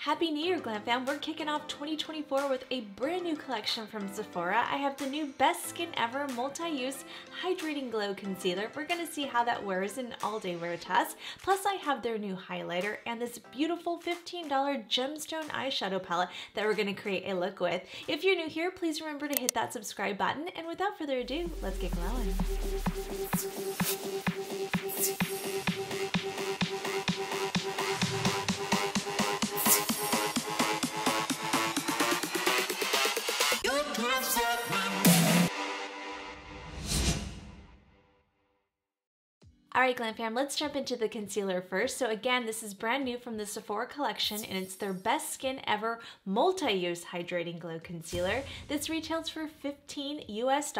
Happy New Year, Glam Fam! We're kicking off 2024 with a brand new collection from Sephora. I have the new Best Skin Ever Multi-Use Hydrating Glow Concealer. We're going to see how that wears in an all-day wear test. Plus, I have their new highlighter and this beautiful $15 gemstone eyeshadow palette that we're going to create a look with. If you're new here, please remember to hit that subscribe button. And without further ado, let's get glowing. Alright Glam Fam, let's jump into the concealer first. So again, this is brand new from the Sephora collection and it's their Best Skin Ever Multi-Use Hydrating Glow Concealer. This retails for $15 US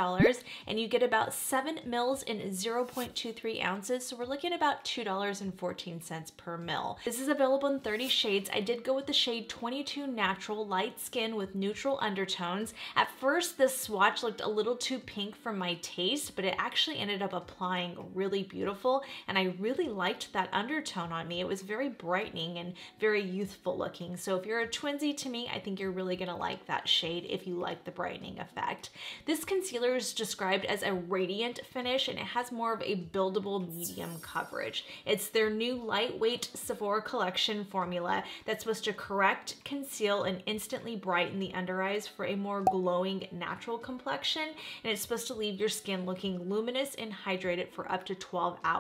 and you get about 7 mils in 0.23 ounces. So we're looking at about $2.14 per mil. This is available in 30 shades. I did go with the shade 22 Natural Light Skin with neutral undertones. At first, this swatch looked a little too pink for my taste, but it actually ended up applying really beautiful. And I really liked that undertone on me. It was very brightening and very youthful looking. So if you're a twinsy to me, I think you're really gonna like that shade if you like the brightening effect. This concealer is described as a radiant finish and it has more of a buildable medium coverage. It's their new lightweight Sephora collection formula that's supposed to correct, conceal, and instantly brighten the under eyes for a more glowing natural complexion. And it's supposed to leave your skin looking luminous and hydrated for up to 12 hours.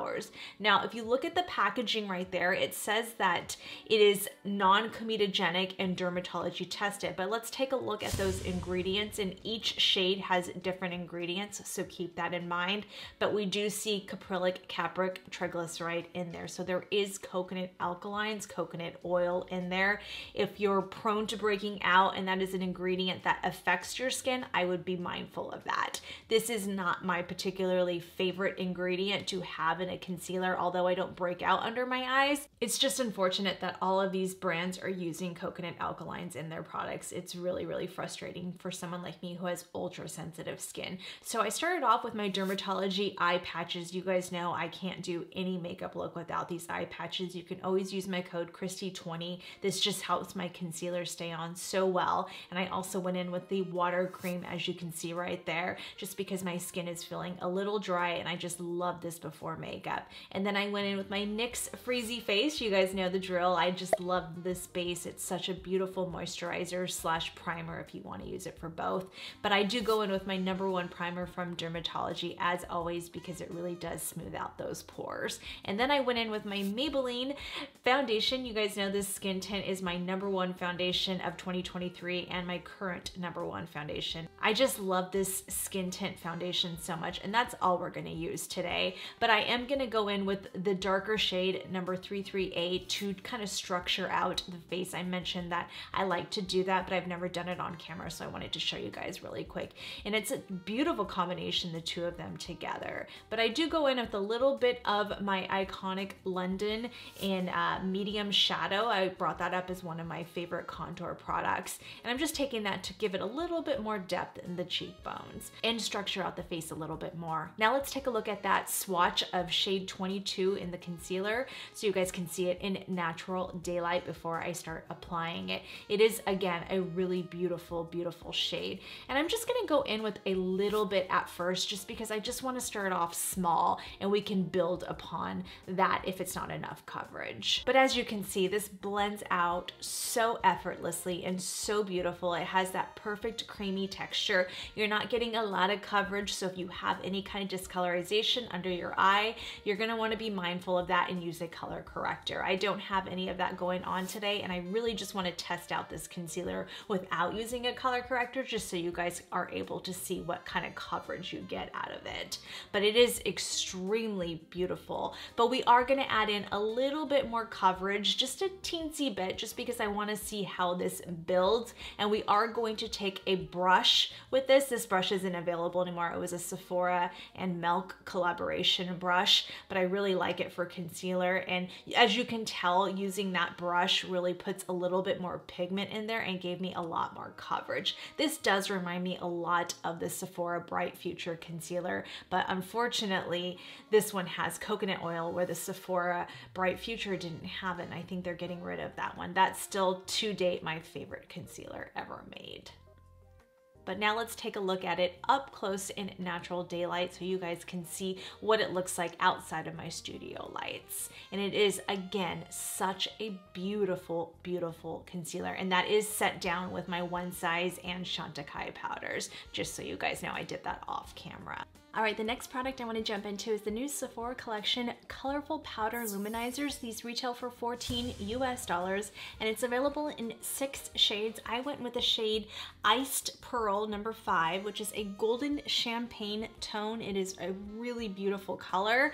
Now, if you look at the packaging right there, it says that it is non-comedogenic and dermatology tested, but let's take a look at those ingredients, and each shade has different ingredients, so keep that in mind. But we do see caprylic, capric, triglyceride in there. So there is coconut alkalines, coconut oil in there. If you're prone to breaking out and that is an ingredient that affects your skin, I would be mindful of that. This is not my particularly favorite ingredient to have in a concealer, although I don't break out under my eyes. It's just unfortunate that all of these brands are using coconut alkalines in their products. It's really, really frustrating for someone like me who has ultra sensitive skin. So I started off with my dermatology eye patches. You guys know I can't do any makeup look without these eye patches. You can always use my code Kristi20. This just helps my concealer stay on so well. And I also went in with the water cream, as you can see right there, just because my skin is feeling a little dry and I just love this before makeup. And then I went in with my NYX Freezy Face. You guys know the drill. I just love this base. It's such a beautiful moisturizer slash primer if you want to use it for both. But I do go in with my #1 primer from Dermatology as always because it really does smooth out those pores. And then I went in with my Maybelline foundation. You guys know this skin tint is my #1 foundation of 2023 and my current #1 foundation. I just love this skin tint foundation so much, and that's all we're going to use today. But I am going to go in with the darker shade number 33A to kind of structure out the face. I mentioned that I like to do that, but I've never done it on camera, so I wanted to show you guys really quick. And it's a beautiful combination, the two of them together. But I do go in with a little bit of my iconic London in medium shadow. I brought that up as one of my favorite contour products. And I'm just taking that to give it a little bit more depth in the cheekbones and structure out the face a little bit more. Now let's take a look at that swatch of shade 22 in the concealer so you guys can see it in natural daylight before I start applying it. It is, again, a really beautiful, beautiful shade. And I'm just gonna go in with a little bit at first just because I just wanna start off small and we can build upon that if it's not enough coverage. But as you can see, this blends out so effortlessly and so beautiful. It has that perfect creamy texture. You're not getting a lot of coverage, so if you have any kind of discolorization under your eye, you're gonna wanna be mindful of that and use a color corrector. I don't have any of that going on today, and I really just wanna test out this concealer without using a color corrector just so you guys are able to see what kind of coverage you get out of it. But it is extremely beautiful. But we are gonna add in a little bit more coverage, just a teensy bit, just because I wanna see how this builds. And we are going to take a brush with this. This brush isn't available anymore. It was a Sephora and Milk collaboration brush. blush, but I really like it for concealer. And as you can tell, using that brush really puts a little bit more pigment in there and gave me a lot more coverage. This does remind me a lot of the Sephora Bright Future concealer, but unfortunately, this one has coconut oil where the Sephora Bright Future didn't have it, and I think they're getting rid of that one. That's still, to date, my favorite concealer ever made. But now let's take a look at it up close in natural daylight so you guys can see what it looks like outside of my studio lights. And it is, again, such a beautiful, beautiful concealer. And that is set down with my One Size and Chantecaille powders, just so you guys know I did that off camera. All right, the next product I want to jump into is the new Sephora collection, Colorful Powder Luminizers. These retail for $14 US, and it's available in 6 shades. I went with the shade Iced Pearl number 5, which is a golden champagne tone. It is a really beautiful color.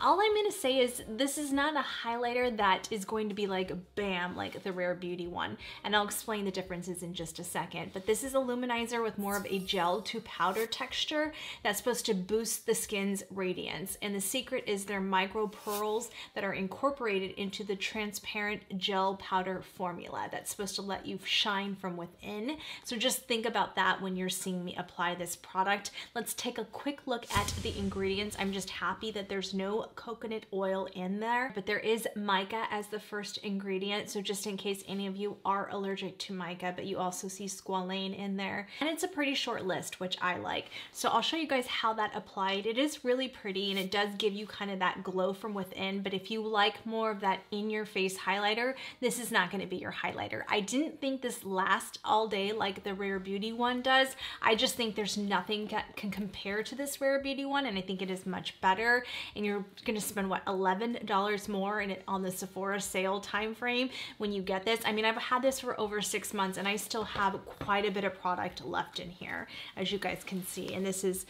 All I'm going to say is this is not a highlighter that is going to be like bam, like the Rare Beauty one, and I'll explain the differences in just a second. But this is a luminizer with more of a gel to powder texture that's supposed to boost the skin's radiance, and the secret is their micro pearls that are incorporated into the transparent gel powder formula that's supposed to let you shine from within. So just think about that when you're seeing me apply this product. Let's take a quick look at the ingredients. I'm just happy that there's no coconut oil in there, but there is mica as the first ingredient, so just in case any of you are allergic to mica, but you also see squalane in there, and it's a pretty short list, which I like. So I'll show you guys how that applied. It is really pretty, and it does give you kind of that glow from within, but if you like more of that in-your-face highlighter, this is not going to be your highlighter. I didn't think this lasts all day like the Rare Beauty one does. I just think there's nothing that can compare to this Rare Beauty one, and I think it is much better, and you're going to spend, what, $11 more in it on the Sephora sale time frame when you get this. I mean, I've had this for over 6 months, and I still have quite a bit of product left in here, as you guys can see, and this is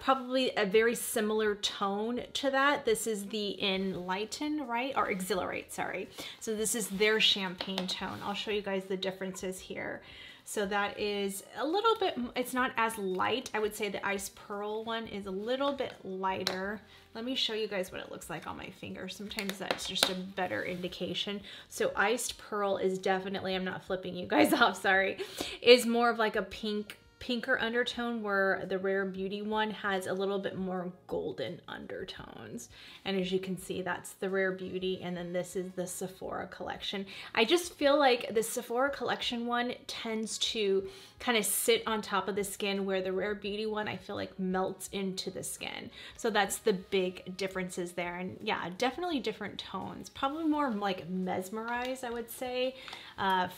probably a very similar tone to that. This is the Enlighten, right? Or Exhilarate, sorry. So this is their champagne tone. I'll show you guys the differences here. So that is a little bit, it's not as light. I would say the Ice Pearl one is a little bit lighter. Let me show you guys what it looks like on my finger. Sometimes that's just a better indication. So Iced Pearl is definitely, I'm not flipping you guys off, sorry, is more of like a pinker undertone, where the Rare Beauty one has a little bit more golden undertones. And as you can see, that's the Rare Beauty, and then this is the Sephora collection. I just feel like the Sephora collection one tends to kind of sit on top of the skin, where the Rare Beauty one I feel like melts into the skin. So that's the big differences there. And yeah, definitely different tones. Probably more like Mesmerize, I would say,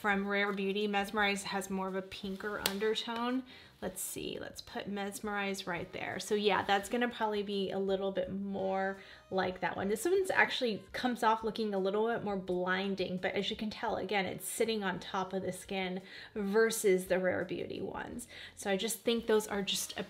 from Rare Beauty. Mesmerize has more of a pinker undertone. Let's see, let's put Mesmerize right there. So yeah, that's gonna probably be a little bit more like that one. This one's actually comes off looking a little bit more blinding, but as you can tell, again, it's sitting on top of the skin versus the Rare Beauty ones. So I just think those are just a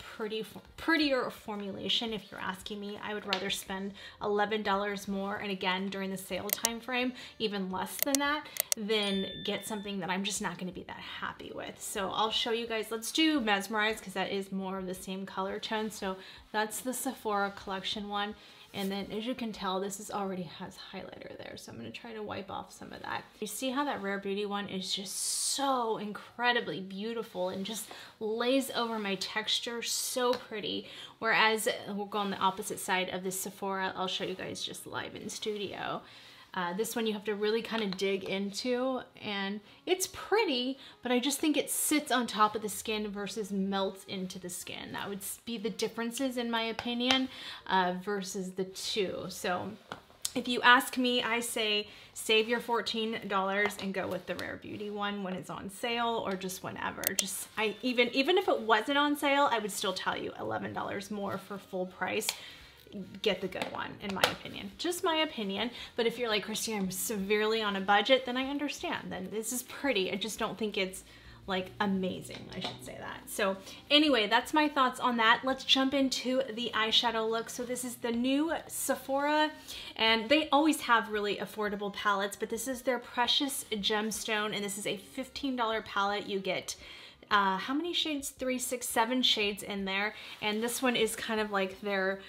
prettier formulation. If you're asking me, I would rather spend $11 more, and again, during the sale time frame, even less than that, than get something that I'm just not gonna be that happy with. So I'll show you guys, let's do Mesmerize, because that is more of the same color tone. So that's the Sephora collection one. And then as you can tell, this is already has highlighter there. So I'm gonna try to wipe off some of that. You see how that Rare Beauty one is just so incredibly beautiful and just lays over my texture, so pretty. Whereas we'll go on the opposite side of the Sephora. I'll show you guys just live in studio. This one you have to really kind of dig into, and it's pretty, but I just think it sits on top of the skin versus melts into the skin. That would be the differences in my opinion versus the two. So if you ask me, I say save your $14 and go with the Rare Beauty one when it's on sale, or just whenever. Just even if it wasn't on sale, I would still tell you $11 more for full price. Get the good one, in my opinion. Just my opinion. But if you're like, Kristi, I'm severely on a budget, then I understand. Then this is pretty. I just don't think it's like amazing, I should say that. So anyway, that's my thoughts on that. Let's jump into the eyeshadow look. So this is the new Sephora, and they always have really affordable palettes, but this is their Precious Gemstone, and this is a $15 palette. You get how many shades? 3, 6, 7 shades in there. And this one is kind of like their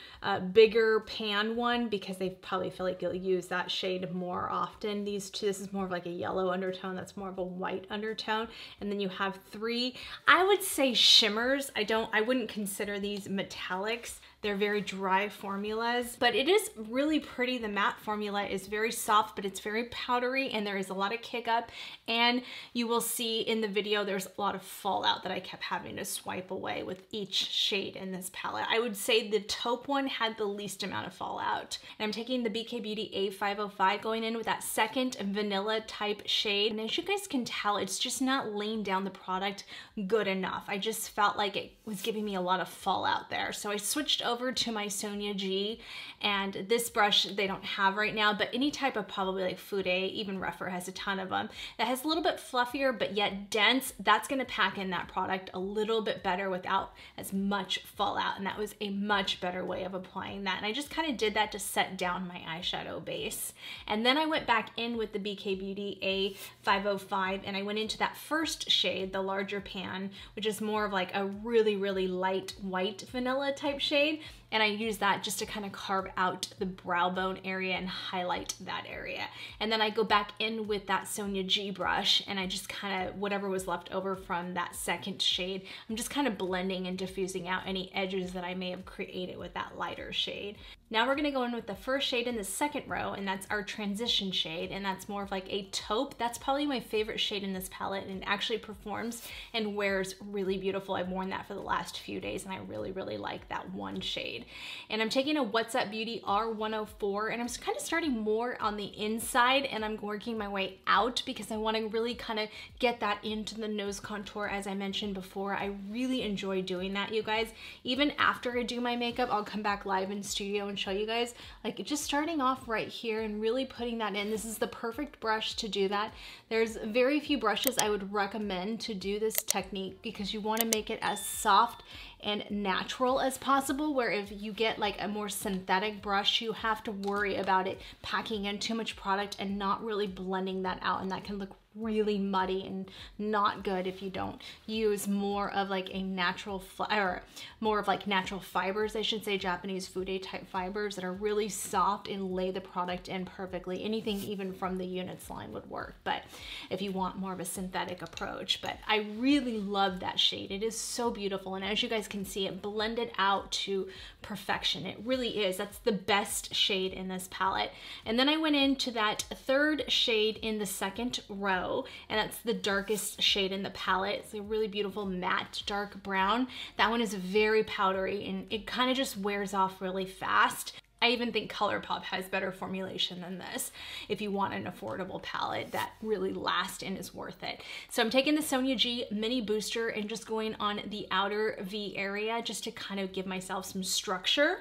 bigger pan one because they probably feel like you'll use that shade more often. These two, this is more of like a yellow undertone, that's more of a white undertone. And then you have 3, I would say shimmers. I wouldn't consider these metallics. They're very dry formulas, but it is really pretty. The matte formula is very soft, but it's very powdery and there is a lot of kick up. And you will see in the video, there's a lot of fallout that I kept having to swipe away with each shade in this palette. I would say the taupe one had the least amount of fallout. And I'm taking the BK Beauty A505, going in with that second vanilla type shade. And as you guys can tell, it's just not laying down the product good enough. I just felt like it was giving me a lot of fallout there. So I switched over to my Sonia G, and this brush they don't have right now, but any type of probably like Fude, even Rephr has a ton of them, that has a little bit fluffier but yet dense, that's gonna pack in that product a little bit better without as much fallout, and that was a much better way of applying that. And I just kind of did that to set down my eyeshadow base. And then I went back in with the BK Beauty A505 and I went into that first shade, the larger pan, which is more of like a really, really light white vanilla type shade. And I use that just to kind of carve out the brow bone area and highlight that area. And then I go back in with that Sonia G brush and I just kind of, whatever was left over from that second shade, I'm just kind of blending and diffusing out any edges that I may have created with that lighter shade. Now we're gonna go in with the first shade in the second row, and that's our transition shade, and that's more of like a taupe. That's probably my favorite shade in this palette, and it actually performs and wears really beautiful. I've worn that for the last few days and I really, really like that one shade. And I'm taking a What's Up Beauty R104 and I'm kind of starting more on the inside and I'm working my way out because I want to really kind of get that into the nose contour. As I mentioned before, I really enjoy doing that, you guys. Even after I do my makeup, I'll come back live in studio and show you guys, like just starting off right here and really putting that in. This is the perfect brush to do that. There's very few brushes I would recommend to do this technique because you want to make it as soft and natural as possible, where if you get like a more synthetic brush, you have to worry about it packing in too much product and not really blending that out, and that can look really muddy and not good if you don't use more of like a natural or more of like natural fibers, I should say, Japanese Fude type fibers that are really soft and lay the product in perfectly. Anything even from the Units line would work, but if you want more of a synthetic approach. But I really love that shade. It is so beautiful, and as you guys can see, it blended out to perfection. It really is. That's the best shade in this palette. And then I went into that third shade in the second row, and that's the darkest shade in the palette. It's a really beautiful matte dark brown. That one is very powdery and it kind of just wears off really fast. I even think ColourPop has better formulation than this if you want an affordable palette that really lasts and is worth it. So I'm taking the Sonia G Mini Booster and just going on the outer V area just to kind of give myself some structure.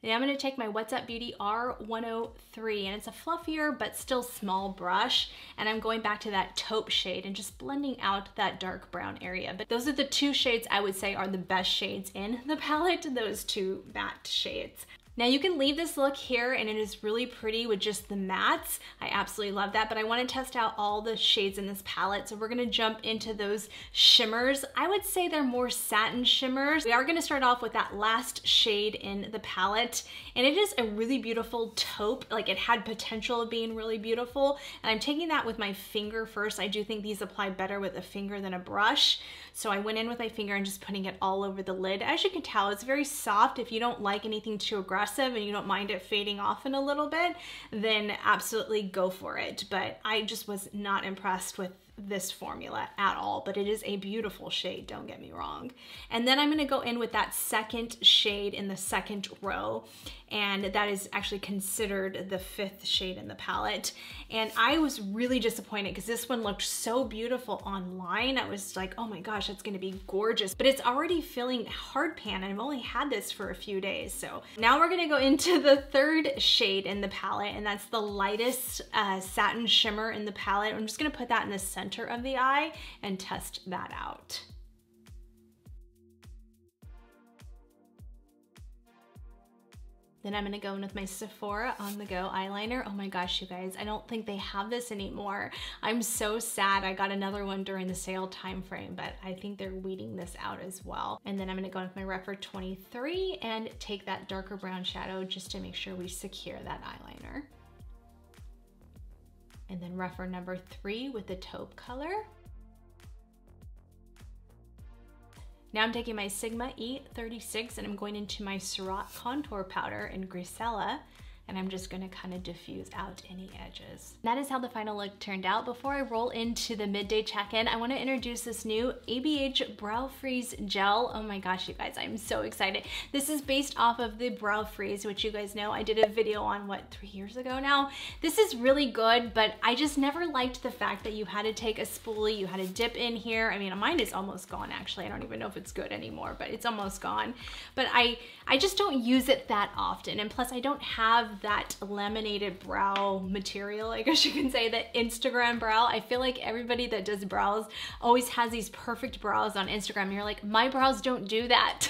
And I'm gonna take my What's Up Beauty R103, and it's a fluffier but still small brush, and I'm going back to that taupe shade and just blending out that dark brown area. But those are the two shades I would say are the best shades in the palette, those two matte shades. Now you can leave this look here and it is really pretty with just the mattes. I absolutely love that, but I want to test out all the shades in this palette. So we're going to jump into those shimmers. I would say they're more satin shimmers. We are going to start off with that last shade in the palette, and it is a really beautiful taupe. Like, it had potential of being really beautiful, and I'm taking that with my finger first. I do think these apply better with a finger than a brush. So I went in with my finger and just putting it all over the lid. As you can tell, it's very soft. If you don't like anything too aggressive and you don't mind it fading off in a little bit, then absolutely go for it. But I just was not impressed with this formula at all, but it is a beautiful shade, don't get me wrong. And then I'm going to go in with that second shade in the second row, and that is actually considered the fifth shade in the palette. And I was really disappointed because this one looked so beautiful online. I was like, oh my gosh, that's going to be gorgeous, but it's already feeling hard pan and I've only had this for a few days. So now we're going to go into the third shade in the palette, and that's the lightest satin shimmer in the palette. I'm just going to put that in the center of the eye and test that out. Then I'm gonna go in with my Sephora On The Go eyeliner. Oh my gosh, you guys, I don't think they have this anymore. I'm so sad. I got another one during the sale time frame, but I think they're weeding this out as well. And then I'm gonna go in with my Rephr 23 and take that darker brown shadow just to make sure we secure that eyeliner. And then Rephr number 3 with the taupe color. Now I'm taking my Sigma E36 and I'm going into my Surratt contour powder in Grisella, and I'm just gonna kind of diffuse out any edges. That is how the final look turned out. Before I roll into the midday check-in, I wanna introduce this new ABH Brow Freeze Gel. Oh my gosh, you guys, I'm so excited. This is based off of the Brow Freeze, which you guys know I did a video on, what, 3 years ago now? This is really good, but I just never liked the fact that you had to take a spoolie, you had to dip in here. I mean, mine is almost gone actually. I don't even know if it's good anymore, but it's almost gone. But I just don't use it that often. And plus I don't have that laminated brow material, I guess you can say, the Instagram brow. I feel like everybody that does brows always has these perfect brows on Instagram. And you're like, my brows don't do that.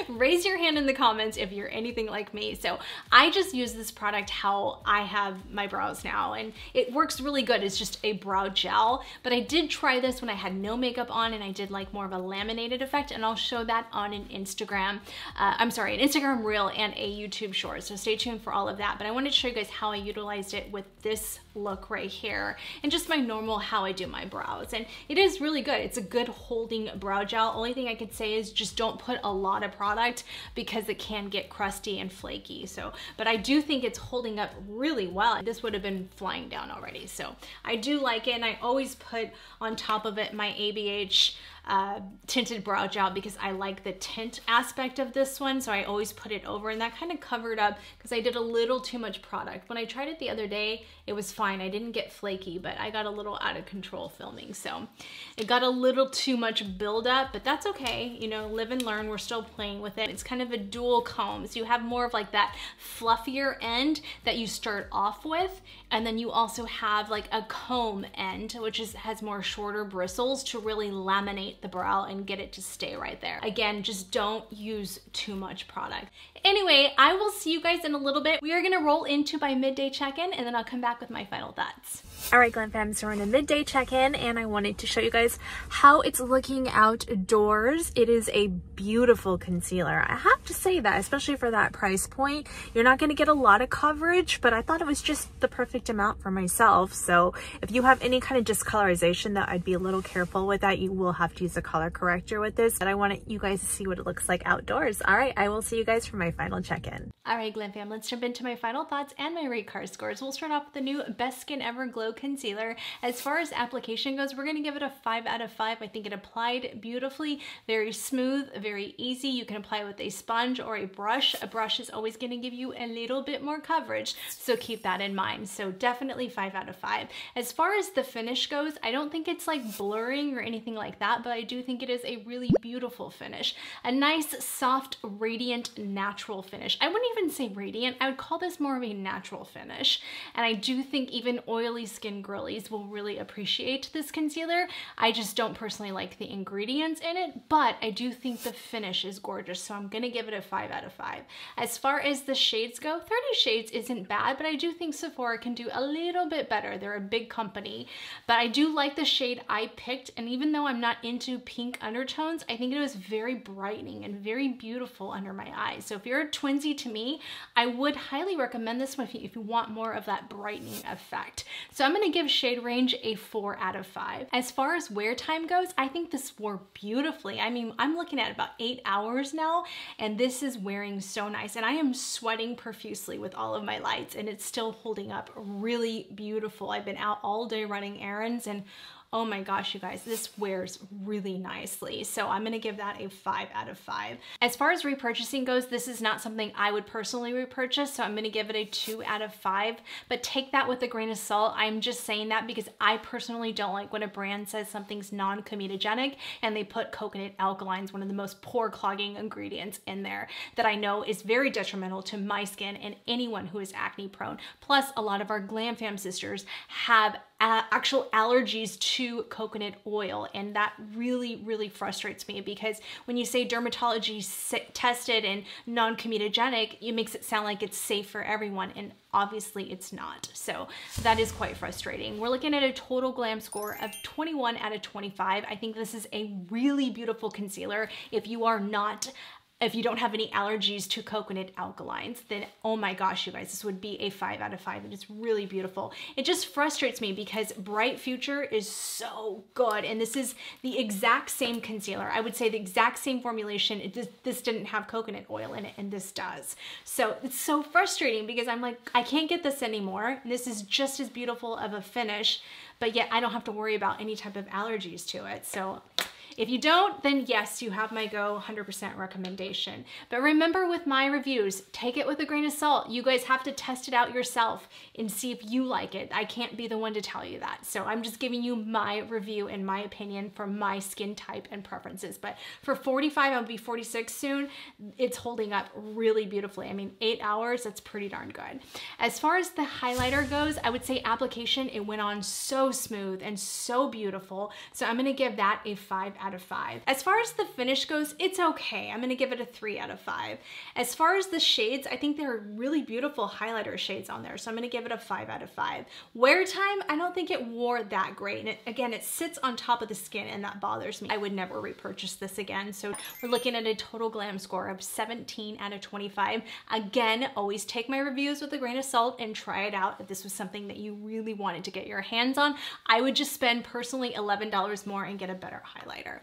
Raise your hand in the comments if you're anything like me. So I just use this product how I have my brows now, and it works really good. It's just a brow gel, but I did try this when I had no makeup on and I did like more of a laminated effect, and I'll show that on an Instagram, an Instagram reel and a YouTube short. So stay tuned for all of that. But I wanted to show you guys how I utilized it with this look right here and just my normal how I do my brows. And it is really good. It's a good holding brow gel. Only thing I could say is just don't put a lot of product because it can get crusty and flaky. So, but I do think it's holding up really well. This would have been flying down already. So I do like it, and I always put on top of it my ABH tinted brow gel because I like the tint aspect of this one, so I always put it over, and that kind of covered up because I did a little too much product. When I tried it the other day, it was fine. I didn't get flaky, but I got a little out of control filming, so it got a little too much buildup, but that's okay. You know, live and learn. We're still playing with it. It's kind of a dual comb, so you have more of like that fluffier end that you start off with, and then you also have like a comb end, which has more shorter bristles to really laminate the brow and get it to stay right there. Again, just don't use too much product. Anyway, I will see you guys in a little bit. We are gonna roll into my midday check-in, and then I'll come back with my final thoughts. All right, Glam Fam, so we're in a midday check-in, and I wanted to show you guys how it's looking outdoors. It is a beautiful concealer. I have to say that, especially for that price point. You're not gonna get a lot of coverage, but I thought it was just the perfect amount for myself. So if you have any kind of discolorization, that I'd be a little careful with that. You will have to use a color corrector with this, but I wanted you guys to see what it looks like outdoors. All right, I will see you guys for my final check-in. All right, Glam Fam, let's jump into my final thoughts and my rate card scores. We'll start off with the new Best Skin Ever Glow Concealer. As far as application goes, we're gonna give it a 5 out of 5. I think it applied beautifully, very smooth, very easy. You can apply it with a sponge or a brush. A brush is always gonna give you a little bit more coverage, so keep that in mind. So definitely 5 out of 5. As far as the finish goes, I don't think it's like blurring or anything like that, but I do think it is a really beautiful finish. A nice, soft, radiant, natural finish. I wouldn't even say radiant. I would call this more of a natural finish. And I do think even oily skin girlies will really appreciate this concealer. I just don't personally like the ingredients in it, but I do think the finish is gorgeous, so I'm gonna give it a 5 out of 5. As far as the shades go, 30 shades isn't bad, but I do think Sephora can do a little bit better. They're a big company, but I do like the shade I picked, and even though I'm not into pink undertones, I think it was very brightening and very beautiful under my eyes. So if you're a twinsy to me, I would highly recommend this one if you want more of that brightening effect. So I'm gonna give shade range a 4 out of 5. As far as wear time goes, I think this wore beautifully. I mean, I'm looking at about 8 hours now, and this is wearing so nice. And I am sweating profusely with all of my lights, and it's still holding up really beautiful. I've been out all day running errands, and oh my gosh, you guys, this wears really nicely. So I'm gonna give that a 5 out of 5. As far as repurchasing goes, this is not something I would personally repurchase, so I'm gonna give it a 2 out of 5, but take that with a grain of salt. I'm just saying that because I personally don't like when a brand says something's non-comedogenic and they put coconut alkalines, one of the most pore clogging ingredients in there, that I know is very detrimental to my skin and anyone who is acne prone. Plus, a lot of our Glam Fam sisters have actual allergies to coconut oil, and that really, really frustrates me because when you say dermatology tested and non-comedogenic, it makes it sound like it's safe for everyone, and obviously it's not. So that is quite frustrating. We're looking at a total glam score of 21 out of 25. I think this is a really beautiful concealer. If you don't have any allergies to coconut alkalines, then oh my gosh, you guys, this would be a 5 out of 5. It is really beautiful. It just frustrates me because Bright Future is so good, and this is the exact same concealer. I would say the exact same formulation. This didn't have coconut oil in it, and this does. So it's so frustrating because I'm like, I can't get this anymore. This is just as beautiful of a finish, but yet I don't have to worry about any type of allergies to it. So if you don't, then yes, you have my go 100% recommendation. But remember with my reviews, take it with a grain of salt. You guys have to test it out yourself and see if you like it. I can't be the one to tell you that. So I'm just giving you my review and my opinion from my skin type and preferences. But for 45, I'll be 46 soon. It's holding up really beautifully. I mean, 8 hours, that's pretty darn good. As far as the highlighter goes, I would say application, it went on so smooth and so beautiful. So I'm gonna give that a 5 out of 5. As far as the finish goes, it's okay. I'm gonna give it a 3 out of 5. As far as the shades, I think there are really beautiful highlighter shades on there, so I'm gonna give it a 5 out of 5. Wear time, I don't think it wore that great. And again, it sits on top of the skin and that bothers me. I would never repurchase this again. So we're looking at a total glam score of 17 out of 25. Again, always take my reviews with a grain of salt and try it out. If this was something that you really wanted to get your hands on, I would just spend personally $11 more and get a better highlighter.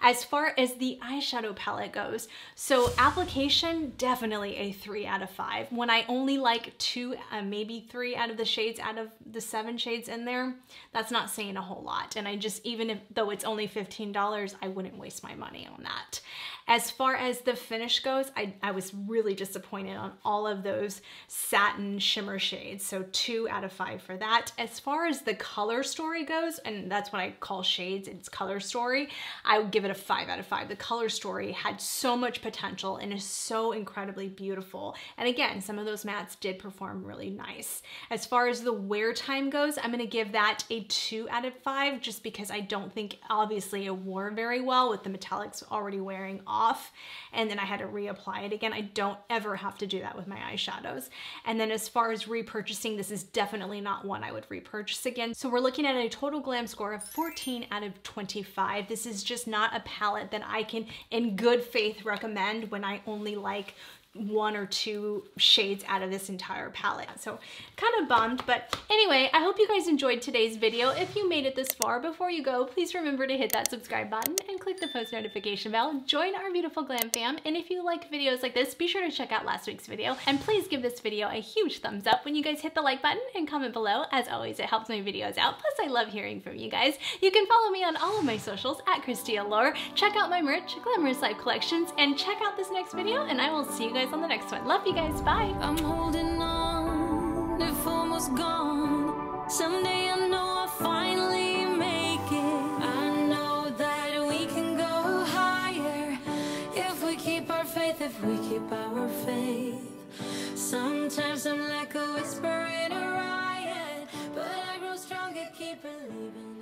As far as the eyeshadow palette goes, so application, definitely a 3 out of 5. When I only like 2, maybe 3 out of the shades out of the 7 shades in there, that's not saying a whole lot. And I just, even though it's only $15, I wouldn't waste my money on that. As far as the finish goes, I was really disappointed on all of those satin shimmer shades. So 2 out of 5 for that. As far as the color story goes, and that's what I call shades, it's color story, I would give it a 5 out of 5. The color story had so much potential and is so incredibly beautiful. And again, some of those mattes did perform really nice. As far as the wear time goes, I'm gonna give that a 2 out of 5 just because I don't think, obviously, it wore very well with the metallics already wearing off, and then I had to reapply it again. I don't ever have to do that with my eyeshadows. And then as far as repurchasing, this is definitely not one I would repurchase again. So we're looking at a total glam score of 14 out of 25. This is just not a palette that I can in good faith recommend when I only like 1 or 2 shades out of this entire palette. So kind of bummed, but anyway, I hope you guys enjoyed today's video. If you made it this far, before you go, please remember to hit that subscribe button and click the post notification bell. Join our beautiful glam fam, and if you like videos like this, be sure to check out last week's video, and please give this video a huge thumbs up when you guys hit the like button and comment below. As always, it helps my videos out, plus I love hearing from you guys. You can follow me on all of my socials at KristiAllure. Check out my merch, Glamorous Life Collections, and check out this next video, and I will see you guys on the next one. Love you guys. Bye. I'm holding on, if almost gone. Someday I know I'll finally make it. I know that we can go higher if we keep our faith, if we keep our faith. Sometimes I'm like a whisper in a riot, but I grow stronger, keep believing.